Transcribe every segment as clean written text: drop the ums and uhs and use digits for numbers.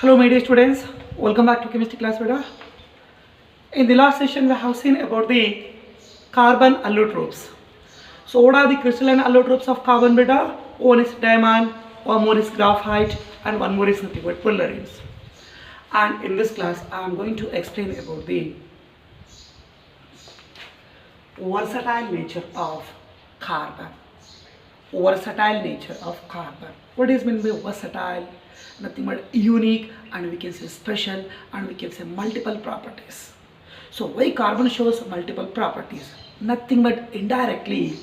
Hello my dear students, welcome back to chemistry class beta. In the last session we have seen about the carbon allotropes. So what are the crystalline allotropes of carbon beta? One is diamond, one more is graphite and one more is nothing but fullerenes. And in this class I am going to explain about the versatile nature of carbon. Versatile nature of carbon. What is meant by versatile? Nothing but unique, and we can say special, and we can say multiple properties. So why carbon shows multiple properties? Nothing but indirectly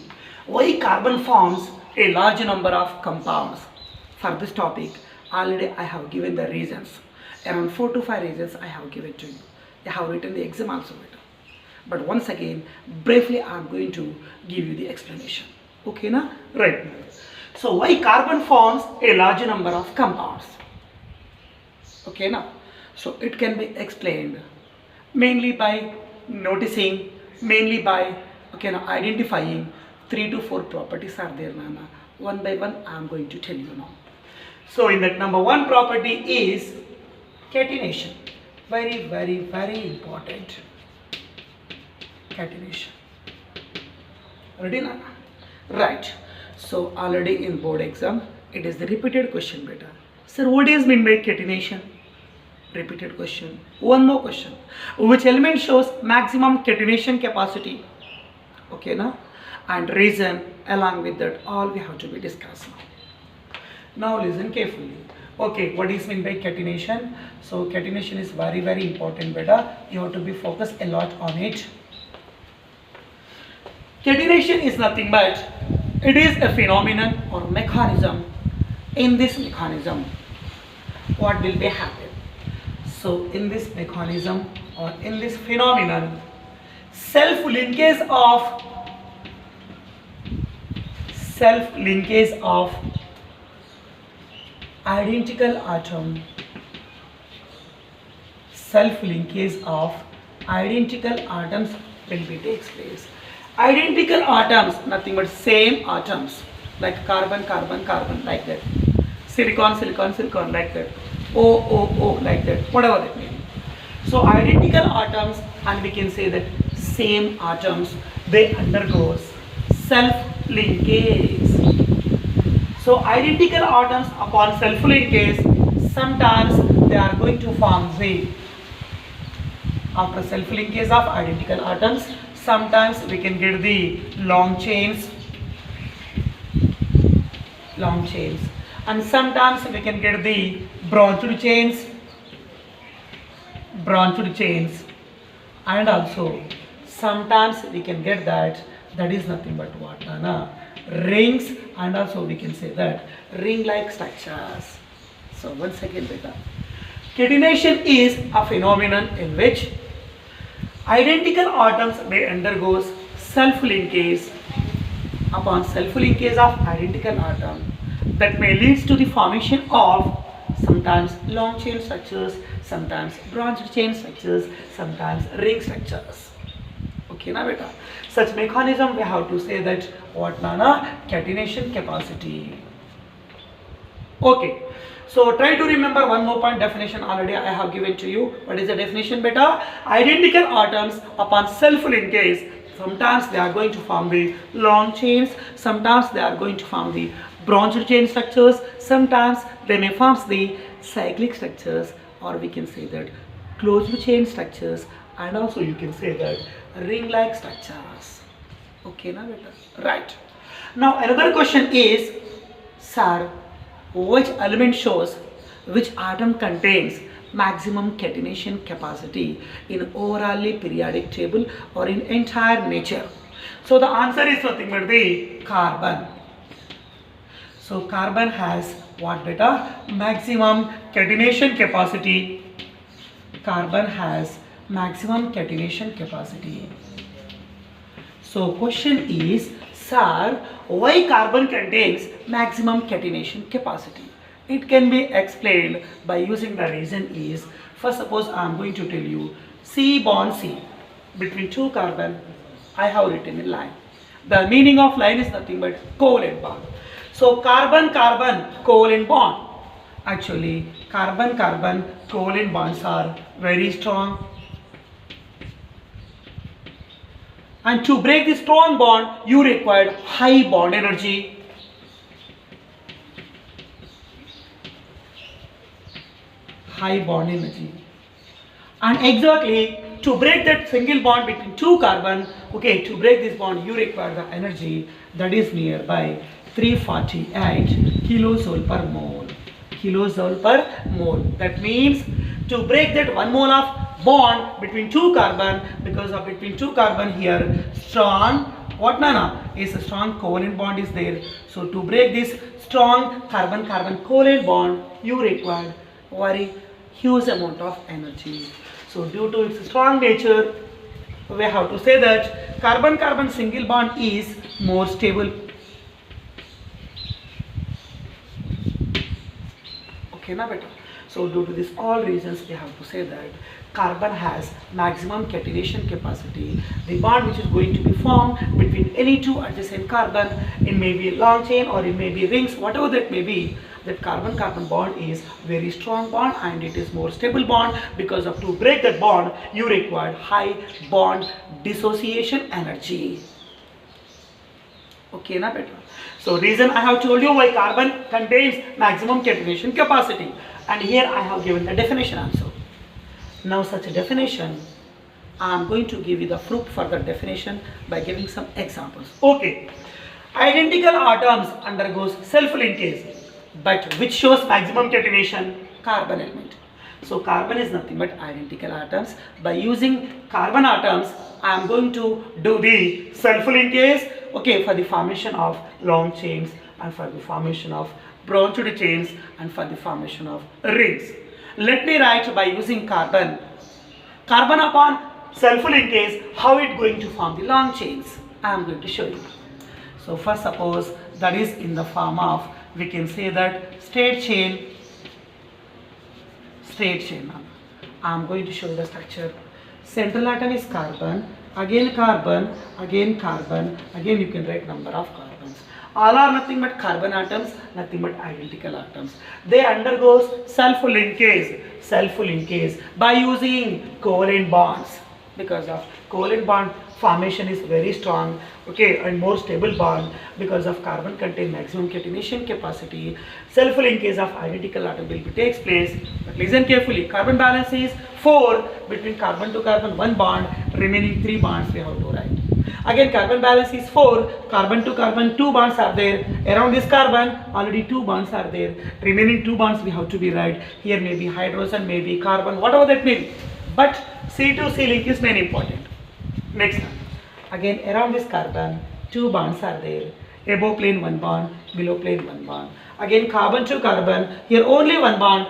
why carbon forms a large number of compounds. For this topic already I have given the reasons. Around 4 to 5 reasons I have given to you. I have written the exam also better. But once again briefly I am going to give you the explanation. Okay na? Right. So why carbon forms a large number of compounds? Okay now, so it can be explained mainly by noticing, mainly by identifying 3 to 4 properties are there Nana. One by one I am going to tell you now. So in that number 1 property is catenation. Very important. Catenation. Ready Nana? Right. So already in board exam it is the repeated question beta. Sir, what is meant by catenation? Repeated question. One more question. Which element shows maximum catenation capacity? Okay na? And reason along with that all we have to be discussed now. Now listen carefully. Okay, what is meant by catenation? So catenation is very important beta. You have to be focused a lot on it. Catenation is nothing but it is a phenomenon or mechanism. In this mechanism, what will be happen? So in this mechanism or in this phenomenon, self-linkage of identical atom, self-linkage of identical atoms will be takes place. Identical atoms, nothing but same atoms, like carbon, carbon, carbon, like that. Silicon, silicon, silicon, like that. O, O, O, like that. Whatever that means. So identical atoms, and we can say that same atoms, they undergoes self-linkage. So identical atoms upon self-linkage, sometimes they are going to form Z. After self-linkage of identical atoms, sometimes we can get the long chains, and sometimes we can get the branched chains, and also sometimes we can get that is nothing but what Nana? Rings, and also we can say that ring-like structures. So once again beta, catenation is a phenomenon in which identical atoms may undergo self-linkage. Upon self-linkage of identical atom, that may leads to the formation of sometimes long chain structures, sometimes branched chain structures, sometimes ring structures. Okay na beta? Such mechanism we have to say that what Nana? Catenation capacity. Okay. So try to remember one more point. Definition already I have given to you. What is the definition beta? Identical atoms upon self-linkage, sometimes they are going to form the long chains, sometimes they are going to form the branched chain structures, sometimes they may form the cyclic structures, or we can say that closed chain structures, and also you can say that ring-like structures. Okay now beta? Right. Now another question is, sir, which element shows which atom contains maximum catenation capacity in overall periodic table or in entire nature? So the answer is nothing but the carbon. So carbon has what beta? Maximum catenation capacity. Carbon has maximum catenation capacity. So question is, sir, why carbon contains maximum catenation capacity? It can be explained by using the reason is, first suppose I am going to tell you C bond C between 2 carbon, I have written in line. The meaning of line is nothing but covalent bond. So carbon carbon covalent bond. Actually, carbon-carbon covalent bonds are very strong. And to break this strong bond, you require high bond energy. High bond energy. And exactly to break that single bond between two carbon, okay, to break this bond, you require the energy that is nearby 348 kilojoule per mole. Kilojoule per mole. That means to break that 1 mole of bond between two carbon, because of between two carbon here, strong, what nana is a strong covalent bond is there. So to break this strong carbon-carbon covalent bond, you require very huge amount of energy. So due to its strong nature, we have to say that carbon-carbon single bond is more stable. Okay, na beta. So due to this all reasons, we have to say that carbon has maximum catenation capacity. The bond which is going to be formed between any two adjacent carbon, it may be long chain or it may be rings, whatever that may be, that carbon-carbon bond is very strong bond and it is more stable bond, because of to break that bond, you require high bond dissociation energy. Okay, na beta. So reason I have told you why carbon contains maximum catenation capacity, and here I have given the definition also. Now such a definition, I am going to give you the proof for the definition by giving some examples. Okay, identical atoms undergoes self-linkage, but which shows maximum catenation? Carbon element. So carbon is nothing but identical atoms. By using carbon atoms, I am going to do the self-linkage, okay, for the formation of long chains and for the formation of branched chains and for the formation of rings. Let me write by using carbon. Carbon upon self-linkage, how it going to form the long chains? I am going to show you. So first suppose that is in the form of, we can say that straight chain. I am going to show you the structure. Central atom is carbon, again carbon, again carbon, again you can write number of carbons. All are nothing but carbon atoms, nothing but identical atoms. They undergoes self-linkage by using covalent bonds, because of covalent bond formation is very strong, okay, and more stable bond, because of carbon contain maximum catenation capacity. Self-linkage of identical atom will be takes place. But listen carefully, carbon balance is 4 between carbon to carbon, 1 bond, remaining 3 bonds we have to write. Again carbon balance is 4, carbon to carbon 2 bonds are there, around this carbon already 2 bonds are there, remaining 2 bonds we have to be write. Here may be hydrogen, may be carbon, whatever that may be, but C to C link is very important. Next one. Again around this carbon 2 bonds are there, above plane 1 bond, below plane 1 bond. Again carbon to carbon, here only 1 bond,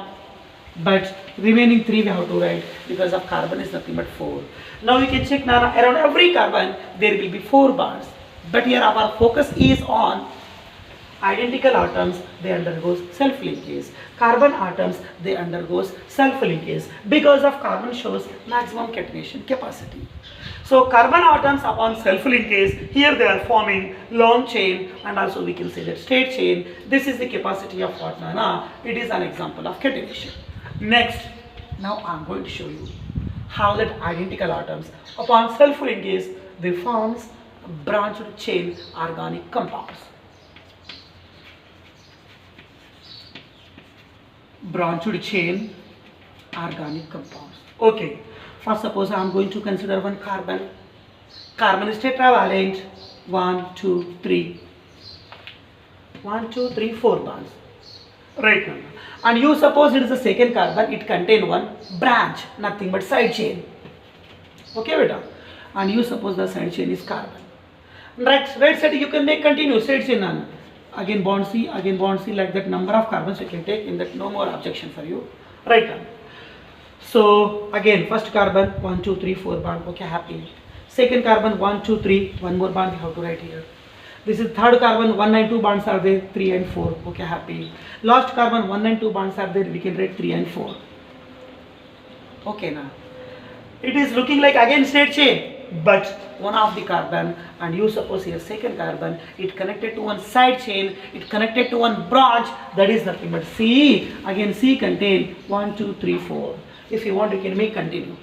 but remaining 3 we have to write, because of carbon is nothing but 4. Now we can check now around every carbon there will be 4 bonds, but here our focus is on identical atoms, they undergoes self-linkage. Carbon atoms, they undergoes self-linkage, because of carbon shows maximum catenation capacity. So carbon atoms upon self-linkage, here they are forming long chain, and also we can say that straight chain. This is the capacity of what nana, it is an example of catenation. Next, now I am going to show you how that identical atoms upon self-linkage, they forms branched chain organic compounds. Branched chain organic compounds. Okay, first suppose I am going to consider one carbon. Carbon is tetravalent. 1, 2, 3. 1, 2, 3, 4 bonds. Right now. And you suppose it is the second carbon, it contain one branch, nothing but side chain. Okay, beta. And you suppose the side chain is carbon. Right side you can make continuous side chain none. Again bond C, like that number of carbons you can take, in that no more objection for you. Right now. So again first carbon 1, 2, 3, 4 bond, okay, happy. Second carbon 1, 2, 3, one more bond we have to write here. This is third carbon, 1 and 2 bonds are there, 3 and 4, okay, happy. Last carbon 1 and 2 bonds are there, we can write 3 and 4. Okay, now it is looking like again straight chain. but one of the carbon, and you suppose here second carbon, it connected to one side chain, it connected to one branch, that is nothing but C. Again C contain 1, 2, 3, 4. If you want you can make continue.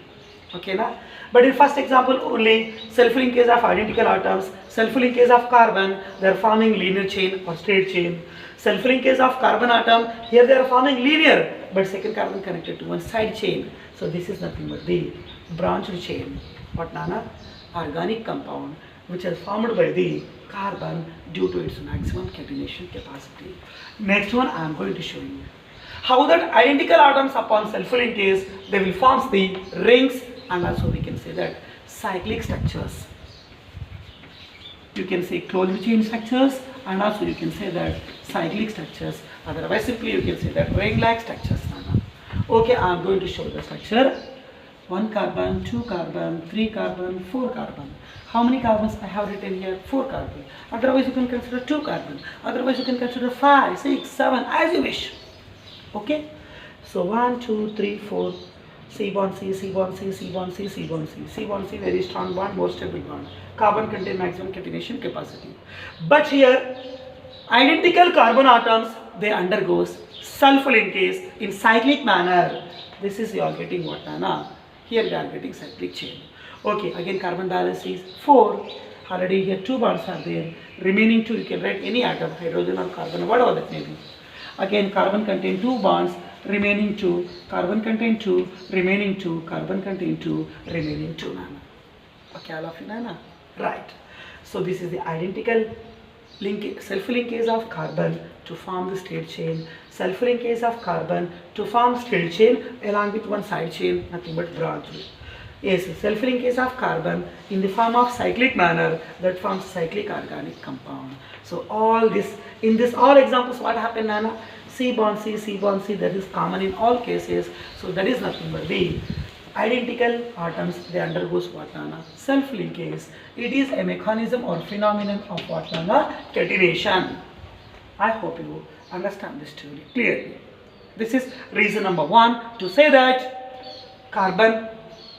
Okay na? But in first example only, self-linkage of identical atoms, self-linkage of carbon, they are forming linear chain or straight chain. Self-linkage of carbon atom, here they are forming linear, but second carbon connected to one side chain. So this is nothing but the branched chain. What nana? Organic compound which is formed by the carbon due to its maximum catenation capacity. Next one I am going to show you how that identical atoms upon self-linkage they will form the rings, and also we can say that cyclic structures. You can say closed chain structures, and also you can say that cyclic structures. Otherwise simply you can say that ring-like structures. Okay, I am going to show the structure. 1 carbon, 2 carbon, 3 carbon, 4 carbon. How many carbons I have written here? 4 carbon. Otherwise you can consider 2 carbon. Otherwise you can consider 5, 6, 7 as you wish. Okay. So 1, 2, 3, 4. C bond C, C bond C, C bond C, C bond C. C bond C very strong bond, more stable bond. Carbon contain maximum catenation capacity. But here identical carbon atoms they undergoes self-linkage in cyclic manner. This is you are getting what Nana? Here we are getting cyclic chain. Okay, again carbon balance is 4. Already here 2 bonds are there. Remaining 2 you can write any atom, hydrogen or carbon, whatever that may be. Again carbon contain 2 bonds, remaining 2, carbon contain 2, remaining 2, carbon contain 2, remaining 2 Nana. Okay, all of you Nana? Right. So this is the identical self-linkage of carbon to form the straight chain, self-linkage of carbon to form straight chain along with one side chain, nothing but branch. Yes, self-linkage of carbon in the form of cyclic manner that forms cyclic organic compound. So all this, in this all examples what happened Nana? C bond C, C bond C, that is common in all cases. So that is nothing but the identical atoms they undergoes what Nana? Self-linkage. It is a mechanism or phenomenon of what Nana? Catenation. I hope you understand this theory clearly. This is reason number 1 to say that carbon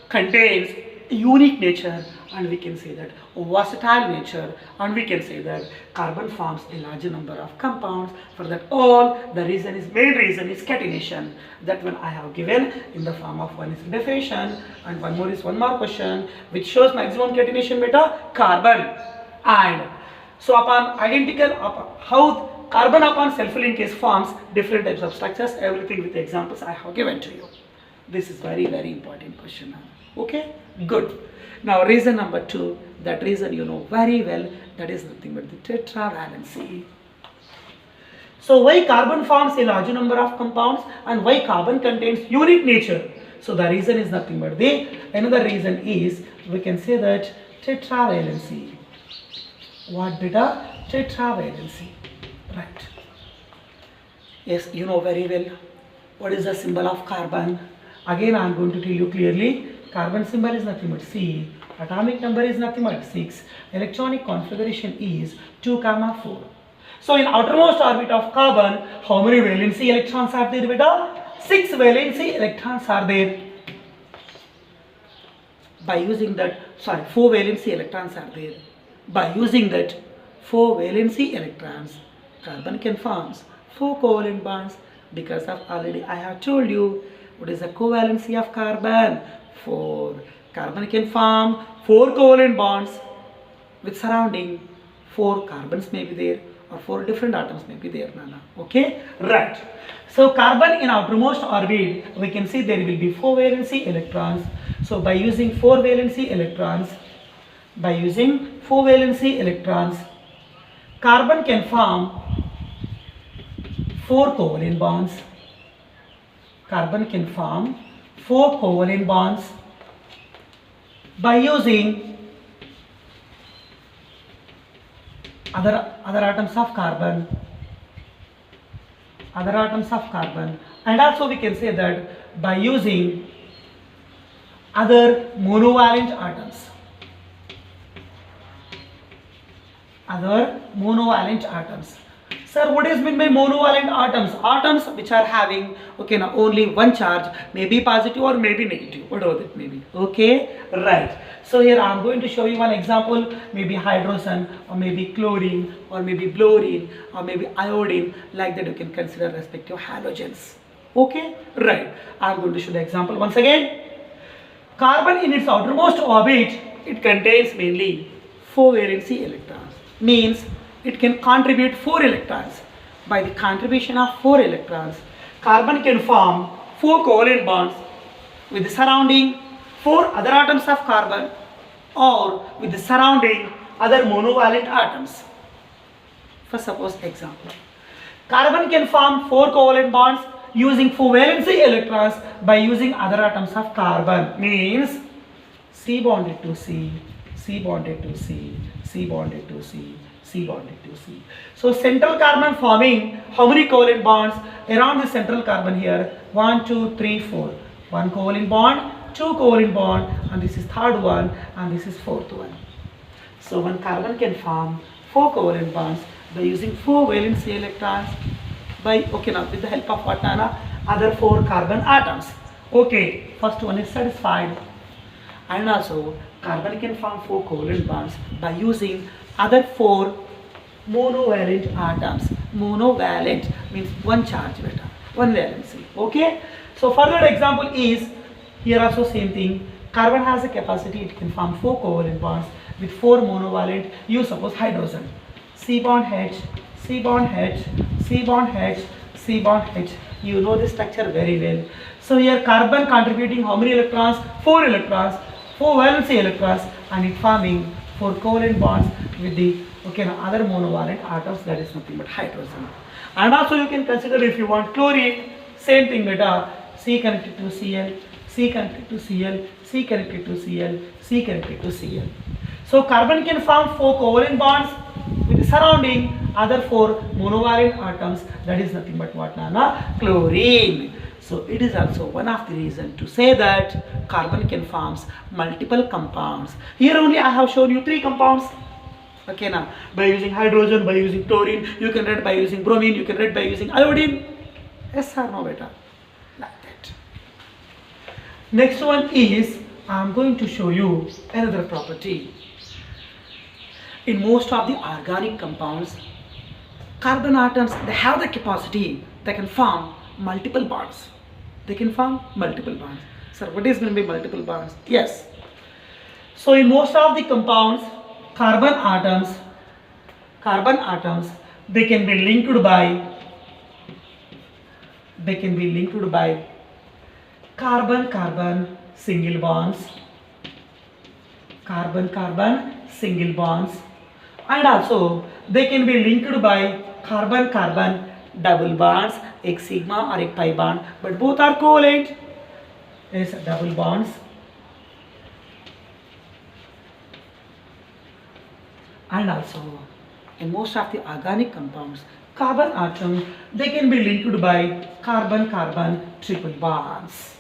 contains unique nature, and we can say that versatile nature, and we can say that carbon forms a larger number of compounds. For that all the reason is, main reason is catenation. That one I have given in the form of one is definition, and one more question which shows maximum catenation beta carbon. And so upon identical how carbon upon self-linkage forms different types of structures, everything with examples I have given to you. This is very important question. Okay, good. Now reason number 2, that reason you know very well, that is nothing but the tetravalency. So why carbon forms a larger number of compounds and why carbon contains unique nature? So the reason is nothing but another reason is we can say that tetravalency. What beta? Tetravalency. Right. Yes, you know very well what is the symbol of carbon. Again I am going to tell you clearly. Carbon symbol is nothing but C, atomic number is nothing but 6, electronic configuration is 2, 4. So in outermost orbit of carbon, how many valency electrons are there beta? 6 valency electrons are there. By using that, 4 valency electrons are there. By using that 4 valency electrons, carbon can form 4 covalent bonds, because of already I have told you what is the covalency of carbon. 4. Carbon can form 4 covalent bonds with surrounding 4 carbons may be there, or 4 different atoms may be there Nana. Okay, right. So carbon in outermost orbit we can see there will be 4 valency electrons. So by using 4 valency electrons, carbon can form 4 covalent bonds. Carbon can form 4 covalent bonds by using other atoms of carbon, and also we can say that by using other monovalent atoms. Sir, what is meant by monovalent atoms? Atoms which are having, okay, now only one charge, maybe positive or maybe negative, whatever it may be. Okay, right. So here I am going to show you one example, maybe hydrogen or maybe chlorine or maybe fluorine or maybe iodine, like that you can consider respective halogens. Okay, right. I am going to show the example once again. Carbon in its outermost orbit, it contains mainly 4 valency electrons. Means it can contribute 4 electrons. By the contribution of 4 electrons, carbon can form 4 covalent bonds with the surrounding 4 other atoms of carbon or with the surrounding other monovalent atoms. For suppose example, carbon can form 4 covalent bonds using 4 valency electrons by using other atoms of carbon. Means C bonded to C, C bonded to C, C bonded to C, C bonded to C. So central carbon forming how many covalent bonds around the central carbon here? 1, 2, 3, 4. 1 covalent bond, 2 covalent bond, and this is third one, and this is fourth one. So one carbon can form 4 covalent bonds by using 4 valency electrons by, okay, now with the help of what, Nana? Other 4 carbon atoms. Okay, first one is satisfied. And also carbon can form 4 covalent bonds by using other 4 monovalent atoms. Monovalent means one charge beta, one valency. Okay, so further example is here also same thing. Carbon has a capacity, it can form 4 covalent bonds with 4 monovalent. You suppose hydrogen, C bond H, C bond H, C bond H, C bond H. You know this structure very well. So here carbon contributing how many electrons? 4 electrons, 4 valency electrons, and it forming 4 covalent bonds with the, okay, now other monovalent atoms, that is nothing but hydrogen. And also you can consider if you want chlorine, same thing beta, C connected to Cl, C connected to Cl, C connected to Cl, C connected to Cl. So carbon can form 4 covalent bonds with the surrounding other 4 monovalent atoms, that is nothing but what, Nana? Chlorine. So it is also one of the reasons to say that carbon can form multiple compounds. Here only I have shown you 3 compounds. Okay, now by using hydrogen, by using chlorine, you can write by using bromine, you can write by using iodine. Yes or no, beta? Like that. Next one is I am going to show you another property. In most of the organic compounds, carbon atoms, they have the capacity, they can form multiple bonds. They can form multiple bonds. Sir, what is going to be multiple bonds? Yes. So in most of the compounds, carbon atoms, they can be linked by carbon-carbon single bonds, single bonds, and also they can be linked by carbon-carbon double bonds, एक sigma or एक pi bond, but both are covalent. Is double bonds. And also in most of the organic compounds, carbon atoms, they can be linked by carbon-carbon triple bonds.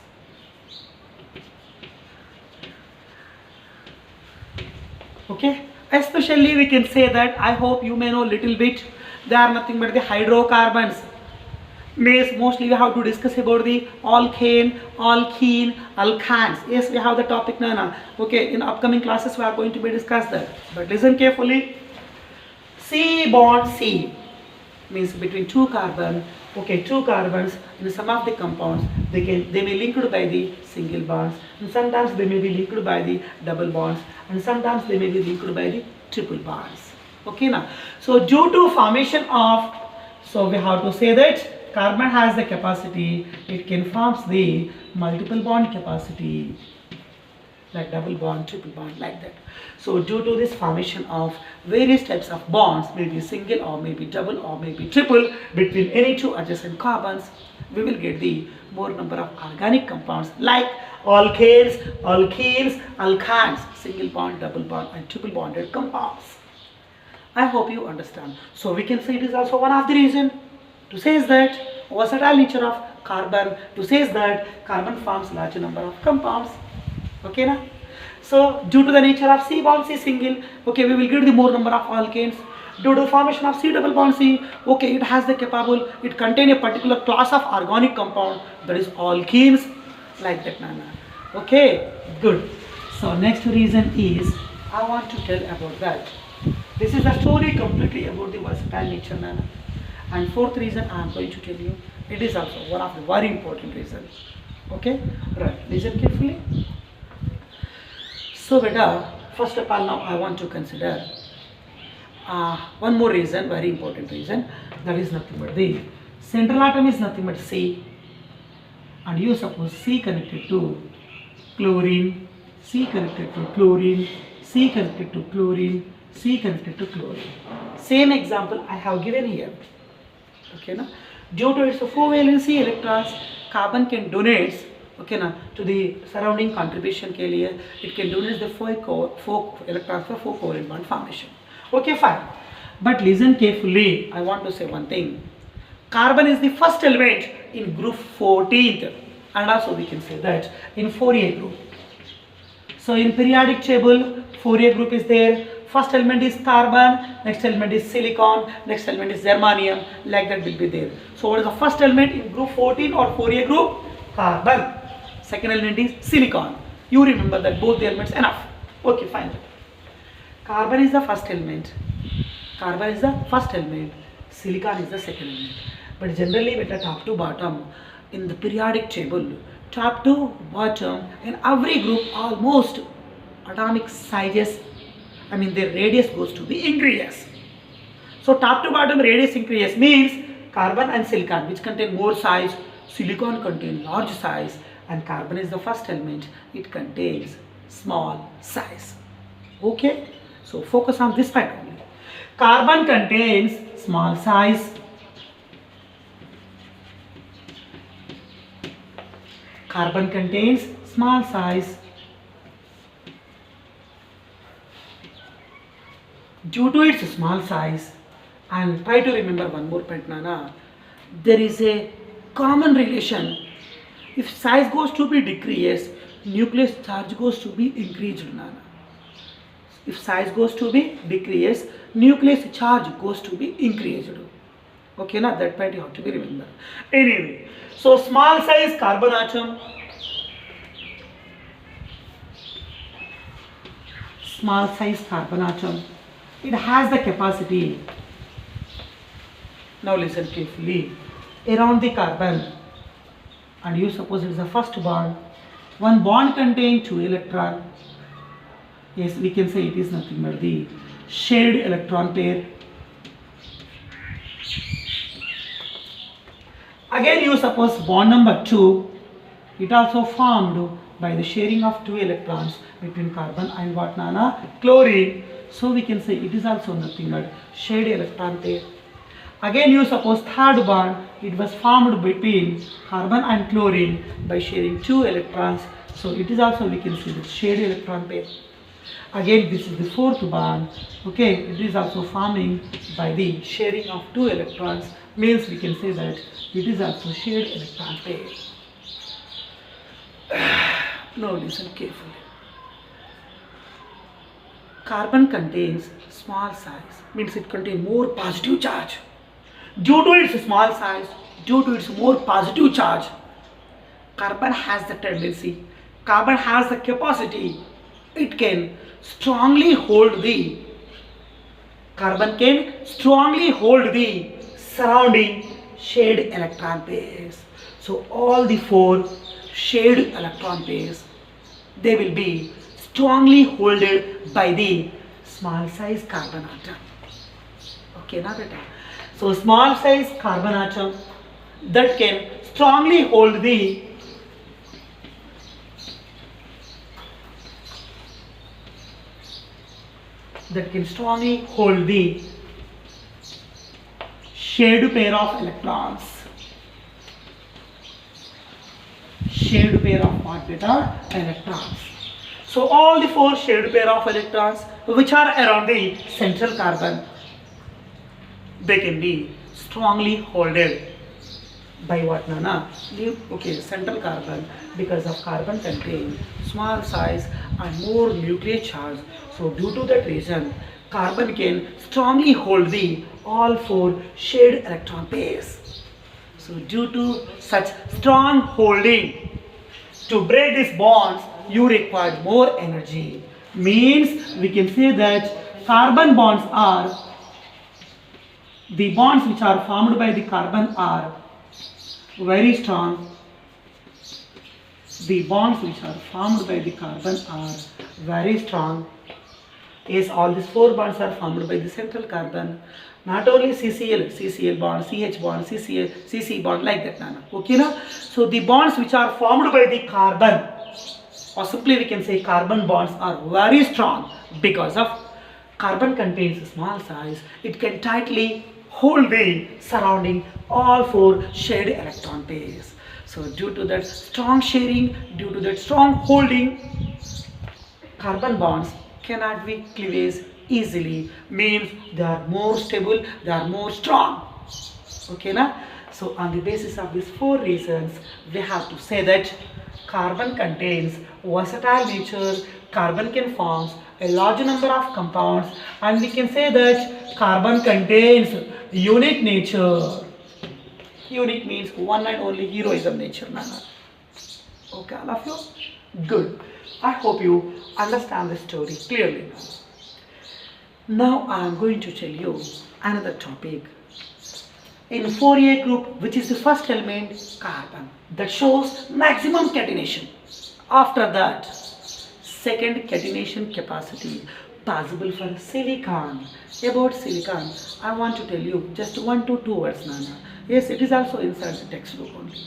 Okay, especially we can say that, I hope you may know little bit, they are nothing but the hydrocarbons. Mostly we have to discuss about the alkane, alkene, alkanes. Yes, we have the topic Nana. Okay, in upcoming classes we are going to be discuss that. But listen carefully. C bond C means between 2 carbon. Okay, 2 carbons in some of the compounds, they may linked by the single bonds, and sometimes they may be linked by the double bonds, and sometimes they may be linked by the triple bonds. Okay, now so due to formation of, so we have to say that carbon has the capacity, it can form the multiple bond capacity, like double bond, triple bond, like that. So due to this formation of various types of bonds, maybe single or maybe double or maybe triple between any 2 adjacent carbons, we will get the more number of organic compounds like alkanes, alkenes, alkanes, single bond, double bond and triple bonded compounds. I hope you understand. So we can say it is also one of the reasons to say is that versatile nature of carbon, to say is that carbon forms large number of compounds. Okay, na? So due to the nature of C bond C single, okay, we will get the more number of alkanes, Due to the formation of C double bond C, okay, it has the capable, it contain a particular class of organic compound, that is alkenes, like that, Nana. Okay, good. So next reason is, I want to tell about that. This is a story completely about the versatile nature, Nana. And fourth reason I am going to tell you, it is also one of the very important reasons. Okay, right, listen carefully. So beta, first of all now I want to consider one more reason, very important reason, that is nothing but the central atom is nothing but C, and you suppose C connected to chlorine, C connected to chlorine, C connected to chlorine, C connected to chlorine. Same example I have given here. Okay, na? Due to its 4 valency electrons, carbon can donate, okay, na, to the surrounding contribution के लिए, it can donate the 4 electrons for 4 covalent bond formation. Okay, fine. But listen carefully, I want to say one thing. Carbon is the first element in group 14th, and also we can say that in 4A group. So in periodic table, 4A group is there. First element is carbon, next element is silicon, next element is germanium, like that will be there. So what is the first element in group 14 or 4A group? Carbon. Second element is silicon. You remember that both the elements enough. Okay, fine. Carbon is the first element. Carbon is the first element. Silicon is the second element. But generally with the top to bottom, in the periodic table, top to bottom, in every group almost atomic sizes, I mean their radius goes to be increases. So top to bottom radius increases means carbon and silicon, which contain more size, silicon contain large size, and carbon is the first element, it contains small size. Okay, so focus on this part only. Carbon contains small size, carbon contains small size. Due to its small size, and try to remember one more point, Nana, there is a common relation. If size goes to be decreased, nucleus charge goes to be increased, Nana. If size goes to be decreased, nucleus charge goes to be increased. Okay, now that point you have to be remember. Anyway, so small size carbon atom, small size carbon atom, it has the capacity. Now listen carefully. Around the carbon, and you suppose it is the first bond, one bond contains 2 electrons. Yes, we can say it is nothing but the shared electron pair. Again you suppose bond number 2, it also formed by the sharing of 2 electrons between carbon and what, Nana? Chlorine. So we can say it is also nothing but shared electron pair. Again you suppose third bond, it was formed between carbon and chlorine by sharing 2 electrons. So it is also, we can see, the shared electron pair. Again this is the fourth bond. Okay, it is also forming by the sharing of 2 electrons, means we can say that it is also shared electron pair. Now listen carefully. Carbon contains small size, means it contains more positive charge. Due to its small size, due to its more positive charge, carbon has the tendency, carbon has the capacity, it can strongly hold the, carbon can strongly hold the surrounding shared electron pairs. So all the 4 shared electron pairs, they will be strongly holded by the small size carbon atom. Okay, now beta. So small size carbon atom that can strongly hold the shared pair of electrons. Shared pair of what, beta? Electrons. So all the 4 shared pair of electrons which are around the central carbon, they can be strongly holded by what, Nana? Okay, central carbon, because of carbon contain small size and more nuclear charge. So due to that reason, carbon can strongly hold the all four shared electron pairs. So due to such strong holding, to break these bonds, you require more energy. Means we can say that carbon bonds are, the bonds which are formed by the carbon are very strong. The bonds which are formed by the carbon are very strong. Yes, all these four bonds are formed by the central carbon. Not only CCl bond, CH bond, CCl, CC bond, like that, Nana. Okay, na? So the bonds which are formed by the carbon, or simply we can say carbon bonds, are very strong because of carbon contains a small size. It can tightly hold the surrounding all four shared electron pairs. So due to that strong sharing, due to that strong holding, carbon bonds cannot be cleavage easily. Means they are more stable, they are more strong. Okay, na? So on the basis of these four reasons, we have to say that carbon contains versatile nature. Carbon can form a large number of compounds, and we can say that carbon contains unique nature. Unique means one and only heroism nature, Nana. Okay, all of you? Good. I hope you understand the story clearly now. Now I am going to tell you another topic. In 4A group, which is the first element, carbon, that shows maximum catenation. After that, second catenation capacity possible for silicon. About silicon, I want to tell you just 1 to 2 words, Nana. Yes, it is also inside the textbook only.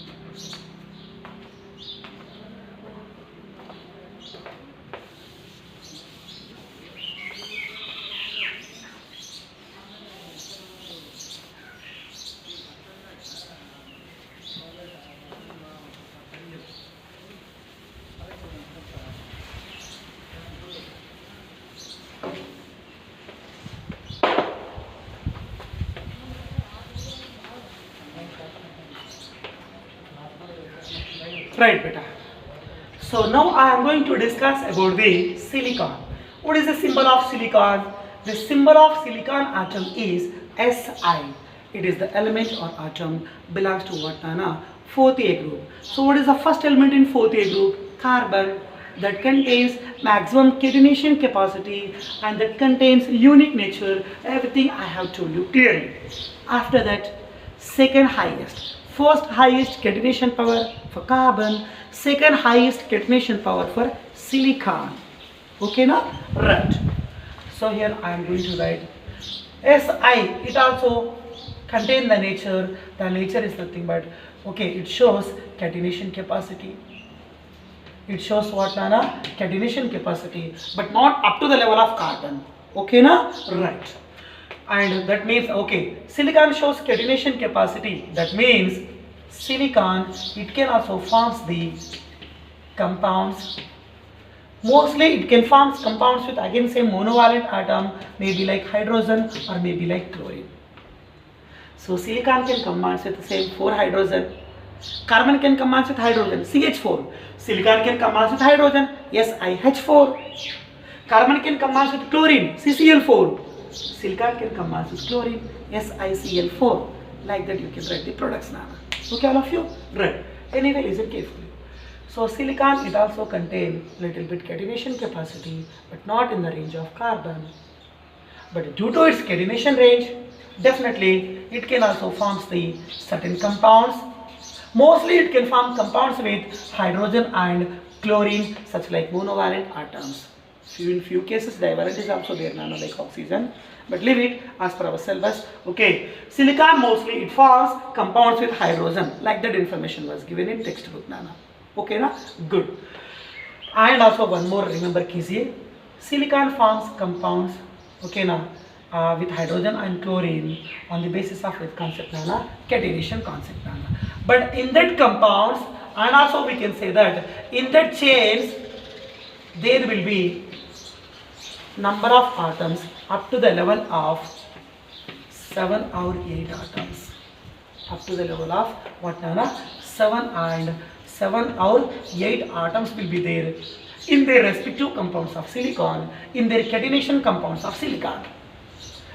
Right, beta. So now I am going to discuss about the silicon. What is the symbol of silicon? The symbol of silicon atom is Si. It is the element or atom belongs to what, Nana? 4th group. So what is the first element in 4th group? Carbon, that contains maximum catenation capacity and that contains unique nature. Everything I have told you clearly. After that, second highest. First highest catenation power for carbon, second highest catenation power for silicon. Okay, now? Right. So here I am going to write Si. It also contains the nature. The nature is nothing but, okay, it shows catenation capacity. It shows what, Nana? Catenation capacity, but not up to the level of carbon. Okay, na? Right. And that means, okay, silicon shows catenation capacity. That means silicon, it can also form the compounds. Mostly it can form compounds with, again, same monovalent atom, maybe like hydrogen or maybe like chlorine. So silicon can combine with the same 4 hydrogen. Carbon can combine with hydrogen, CH4. Silicon can combine with hydrogen, SiH4. Carbon can combine with chlorine, CCl4. Silicon can combine with chlorine, SiCl4. Like that you can write the products, Nana. Okay, all of you? Right. Anyway, listen carefully. So silicon, it also contains little bit catenation capacity, but not in the range of carbon. But due to its catenation range, definitely it can also form the certain compounds. Mostly it can form compounds with hydrogen and chlorine, such like monovalent atoms. In few cases divalent is also there, Nana, like oxygen, but leave it as per our syllabus. Okay, silicon mostly it forms compounds with hydrogen, like that information was given in textbook, Nana. Okay, na? Good. And also one more, remember कीजिए, silicon forms compounds, okay, na, with hydrogen and chlorine on the basis of which concept, Nana? Catenation concept, Nana. But in that compounds, and also we can say that in that chains there will be number of atoms up to the level of 7 or 8 atoms. Up to the level of what, Nana? 7 or 8 atoms will be there. in their respective compounds of silicon, in their catenation compounds of silicon,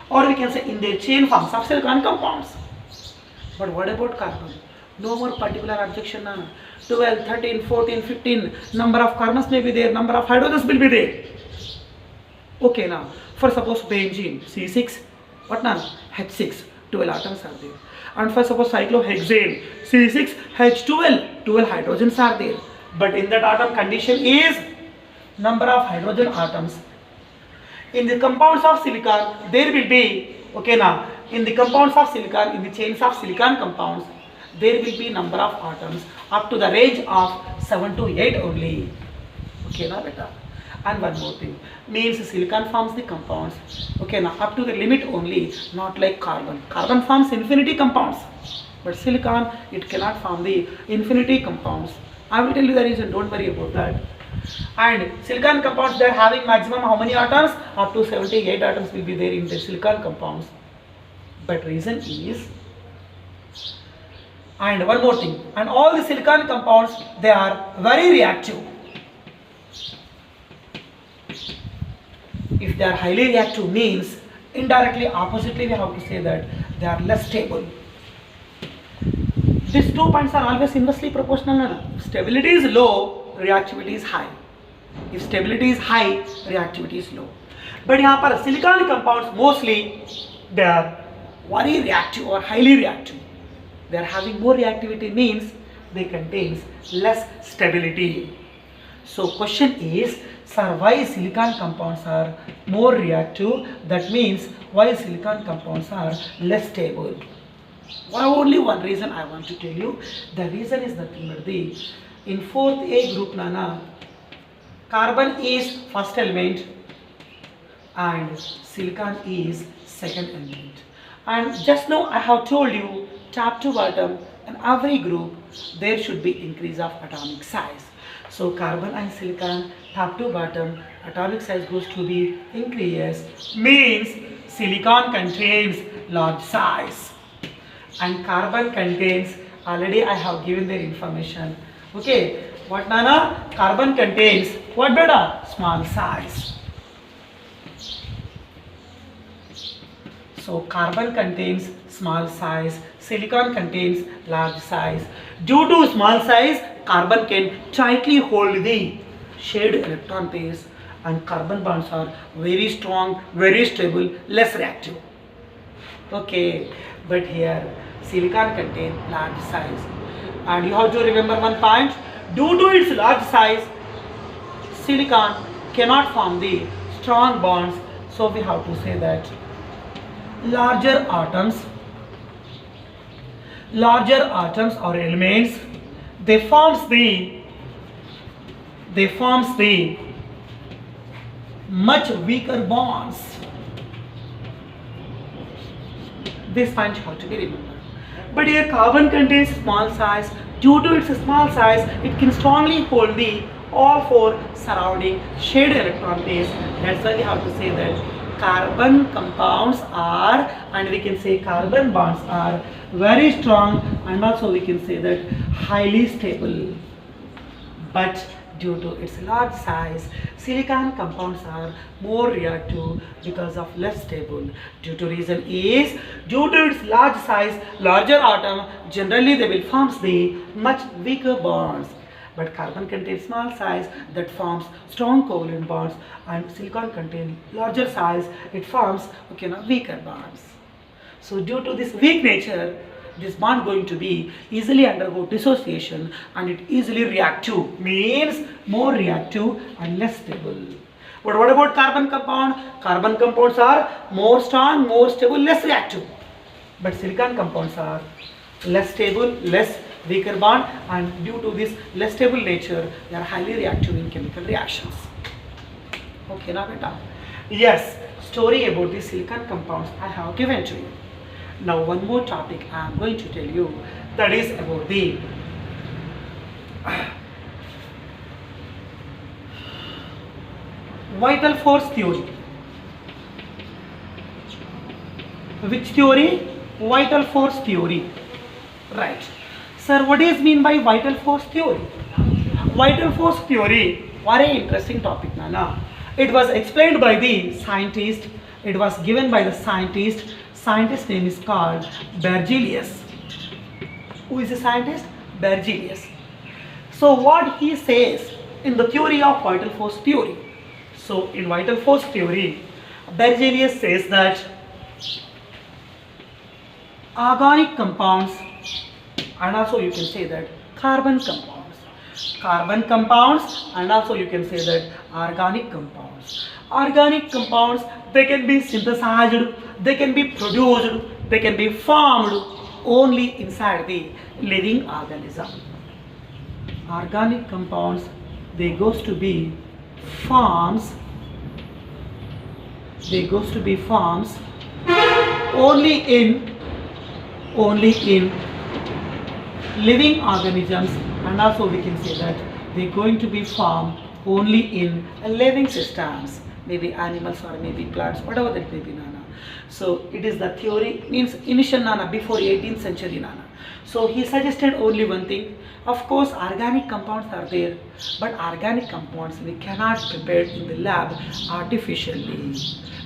or we can say in their chain forms of silicon compounds. But what about carbon? No more particular objection. 12, 13, 14, 15, number of carbons may be there, number of hydrogens will be there. Okay, now, for suppose benzene, C6, what now? H6, 12 atoms are there. And for suppose cyclohexane, C6, H12, 12 hydrogens are there. But in that atom condition is number of hydrogen atoms. In the compounds of silicon, there will be, okay now, in the compounds of silicon, in the chains of silicon compounds, there will be number of atoms up to the range of 7 to 8 only. Okay now beta. And one more thing, means silicon forms the compounds, okay now, up to the limit only, not like carbon. Carbon forms infinity compounds, but silicon, it cannot form the infinity compounds. I will tell you the reason, don't worry about that. And silicon compounds, they are having maximum how many atoms? Up to 78 atoms will be there in the silicon compounds. But reason is, and one more thing, and all the silicon compounds, they are very reactive. If they are highly reactive means, indirectly oppositely we have to say that they are less stable. These 2 points are always inversely proportional. Stability is low, reactivity is high. If stability is high, reactivity is low. But here पर silicon compounds mostly they are very reactive or highly reactive. They are having more reactivity means they contains less stability. So question is, sir, why silicon compounds are more reactive? That means why silicon compounds are less stable. Only one reason I want to tell you. The reason is nothing but the in 4th A group nana, carbon is first element and silicon is second element. And just now I have told you, top to bottom in every group there should be increase of atomic size. So carbon and silicon, top to bottom, atomic size goes to be increase, means silicon contains large size and carbon contains, already I have given their information. Okay, what nana? Carbon contains what beta? Small size. So carbon contains small size, silicon contains large size. Due to small size, carbon can tightly hold the shared electron pairs and carbon bonds are very strong, very stable, less reactive. Okay, but here silicon contains large size. And you have to remember one point, due to its large size, silicon cannot form the strong bonds. So we have to say that larger atoms or elements, they forms the much weaker bonds. This point has to be remembered. But here carbon contains small size. Due to its small size, it can strongly hold the all 4 surrounding shared electron pairs. That's why we have to say that carbon compounds are, and we can say carbon bonds are very strong, and also we can say that highly stable. But due to its large size, silicon compounds are more reactive because of less stable. Due to reason is, due to its large size, larger atom, generally they will form the much weaker bonds. But carbon contains small size that forms strong covalent bonds, and silicon contains larger size, it forms weaker bonds. So due to this weak nature, this bond going to be easily undergo dissociation and it easily reactive, means more reactive and less stable. But what about carbon compound? Carbon compounds are more strong, more stable, less reactive. But silicon compounds are less stable, less weaker bond, and due to this less stable nature, they are highly reactive in chemical reactions. Okay now beta. Yes, story about the silicon compounds I have given to you. Now one more topic I am going to tell you, that is about the vital force theory. Which theory? Vital force theory. Right. Sir, what is mean by vital force theory? Vital force theory Very interesting topic, Nana. It was explained by the scientist. It was given by the scientist. Scientist name is called Berzelius. Who is the scientist? Berzelius. So what he says in the theory of vital force theory. So in vital force theory, Berzelius says that organic compounds, and also you can say that carbon compounds, and also you can say that organic compounds. Organic compounds, they can be synthesized, they can be produced, they can be formed only inside the living organism. Organic compounds, they goes to be forms only in living organisms, and also we can say that they're going to be formed only in living systems, maybe animals or maybe plants, whatever that may be, Nana. So it is the theory, means initial, Nana, before 18th century, Nana. So he suggested only one thing. Of course, organic compounds are there, but organic compounds we cannot prepare in the lab artificially.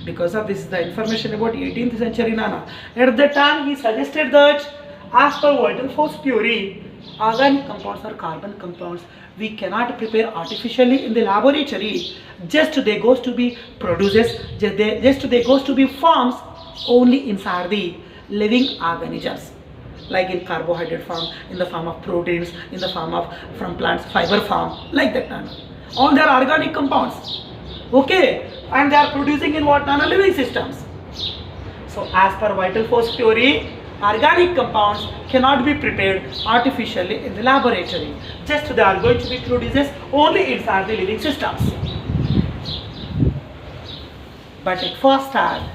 Because of this, the information about 18th century, Nana. At that time, he suggested that as per vital force theory, organic compounds or carbon compounds we cannot prepare artificially in the laboratory. Just they goes to be produces, just they goes to be forms only inside the living organisms, like in carbohydrate form, in the form of proteins, in the form of from plants fiber form, like that, Nana. All they are organic compounds, okay, and they are producing in what, Nana? Living systems. So as per vital force theory, organic compounds cannot be prepared artificially in the laboratory. Just they are going to be produced only inside the living systems. But at first time,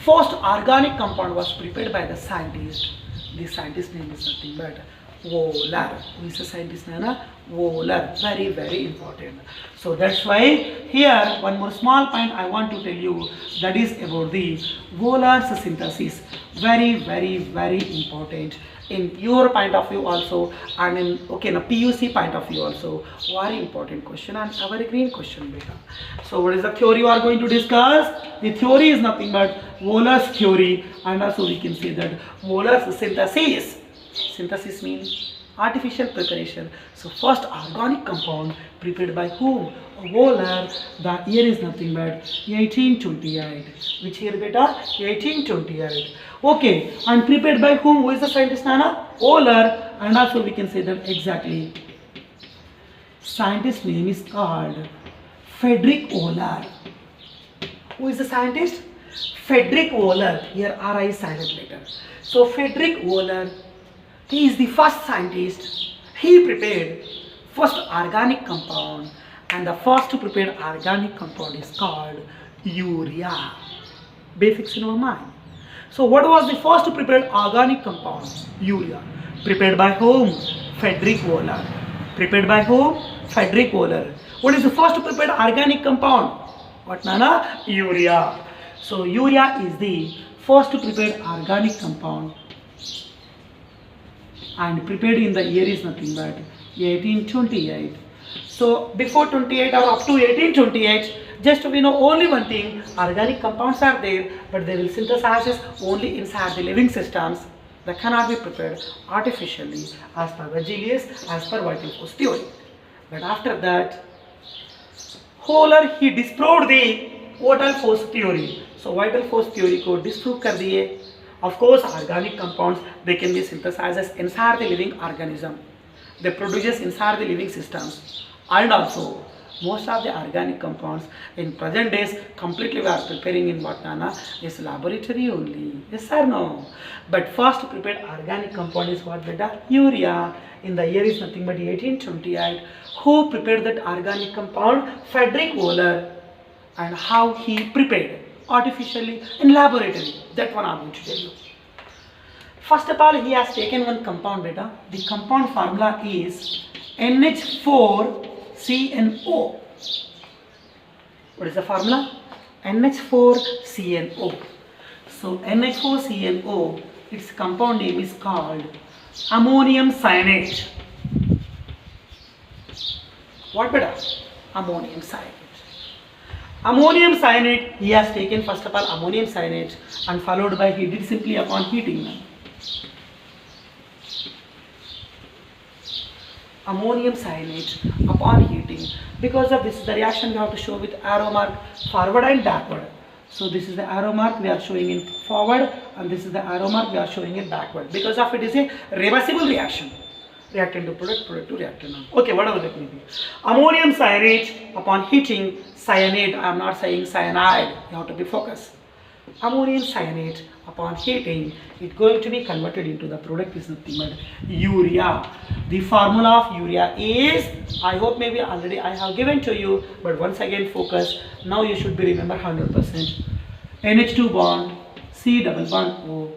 first organic compound was prepared by the scientist. The scientist name is nothing but Wohler. Who is the scientist, Nana? Wohler. Very, very important. So that's why here one more small point I want to tell you, that is about the Wohler's synthesis. Very, very, very important in your point of view also, and in PUC point of view also. Very important question and a very green question, beta. So what is the theory we are going to discuss? The theory is nothing but Wohler's theory, and also we can say that Wohler's synthesis. Synthesis means artificial preparation. So first organic compound prepared by whom? Wohler. The year is nothing but 1828. Which year, beta? 1828. Okay, and prepared by whom? Who is the scientist, Nana? Wohler. And also we can say that exactly scientist name is called Friedrich Wohler. Who is the scientist? Friedrich Wohler. Here R is silent letter. So Friedrich Wohler, he is the first scientist. He prepared first organic compound, and the first to prepare organic compound is called urea. Be fixed in our mind. So what was the first to prepare organic compound? Urea. Prepared by whom? Friedrich Wohler. Prepared by whom? Friedrich Wohler. What is the first to prepare organic compound? What, Nana? Urea. So urea is the first to prepare organic compound, and prepared in the year is nothing but 1828. So before 28 or up to 1828, just we know only one thing, organic compounds are there, but they will synthesize only inside the living systems. That cannot be prepared artificially as per Berzelius, as per vital force theory. But after that, Wohler, he disproved the vital force theory. So vital force theory को disprove कर दिए. Of course, organic compounds, they can be synthesized inside the living organism. They produce inside the living systems. And also, most of the organic compounds in present days completely we are preparing in what, Nana? Is laboratory only. Yes or no? But first prepared organic compound is what, beta? Urea. In the year is nothing but 1828. Who prepared that organic compound? Friedrich Wohler. And how he prepared artificially in laboratory. That one I am going to tell you. First of all, he has taken one compound, beta. The compound formula is NH4CNO. What is the formula? NH4CNO. So NH4CNO, its compound name is called ammonium cyanate. What better? Ammonium cyanide. Ammonium cyanide, he has taken first of all ammonium cyanide and followed by he did simply upon heating. Ammonium cyanide upon heating. Because of this, the reaction we have to show with arrow mark forward and backward. So this is the arrow mark we are showing in forward and this is the arrow mark we are showing in backward. Because of it is a reversible reaction. Reactant to product, product to reactant. Okay, whatever that may be. Ammonium cyanide upon heating, cyanide, I am not saying cyanide, you have to be focused. Ammonium cyanide upon heating, it going to be converted into the product is nothing but urea. The formula of urea is, I hope maybe already I have given to you, but once again focus. Now you should be remember 100%. NH2 bond, C double bond O,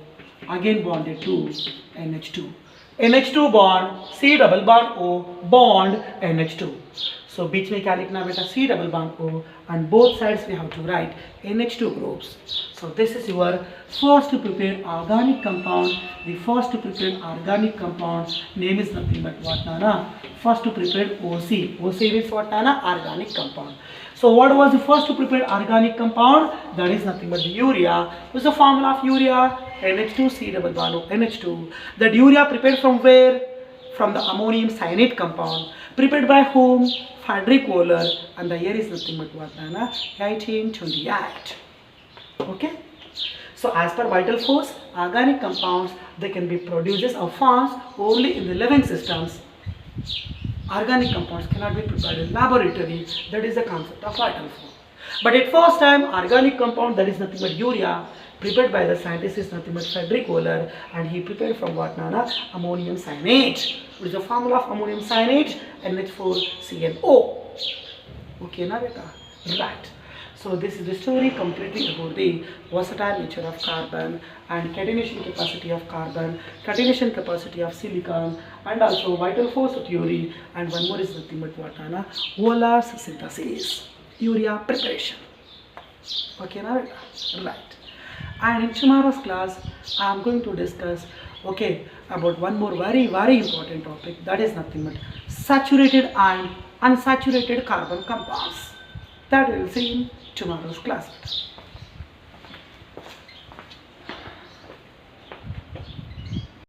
again bonded to NH2. NH2 bond, C double bond O, bond NH2. So बीच में क्या लिखना बेटा C double bond O and both sides we have to write NH2 groups. So this is your first prepared organic compound. The first prepared organic compound name is nothing but what Nana? First prepared OC. OC is what Nana? Organic compound. So what was the first prepared organic compound? That is nothing but the urea. What's the formula of urea? NH2 C double bond O NH2. That urea prepared from where? From the ammonium cyanide compound. Prepared by whom? Frederick Wöhler, and the year is nothing but what, Nana? 1828. Okay? So as per vital force, organic compounds, they can be produced or formed only in the living systems. Organic compounds cannot be prepared in laboratory. That is the concept of vital force. But at first time, organic compound, that is nothing but urea, prepared by the scientist is nothing but Frederick Wöhler, and he prepared from what, Nana? Ammonium cyanide. What is the formula of ammonium cyanide? NH4CnO. Okay, na beta? Right. So this is the story completely about the versatile nature of carbon and catenation capacity of carbon, catenation capacity of silicon, and also vital force theory, and one more is nothing but what, Nana? Wöhler's synthesis, urea preparation. Okay, na beta? Right. And in tomorrow's class, I am going to discuss, okay, about one more very important topic, that is nothing but saturated and unsaturated carbon compounds. That we will see in tomorrow's class.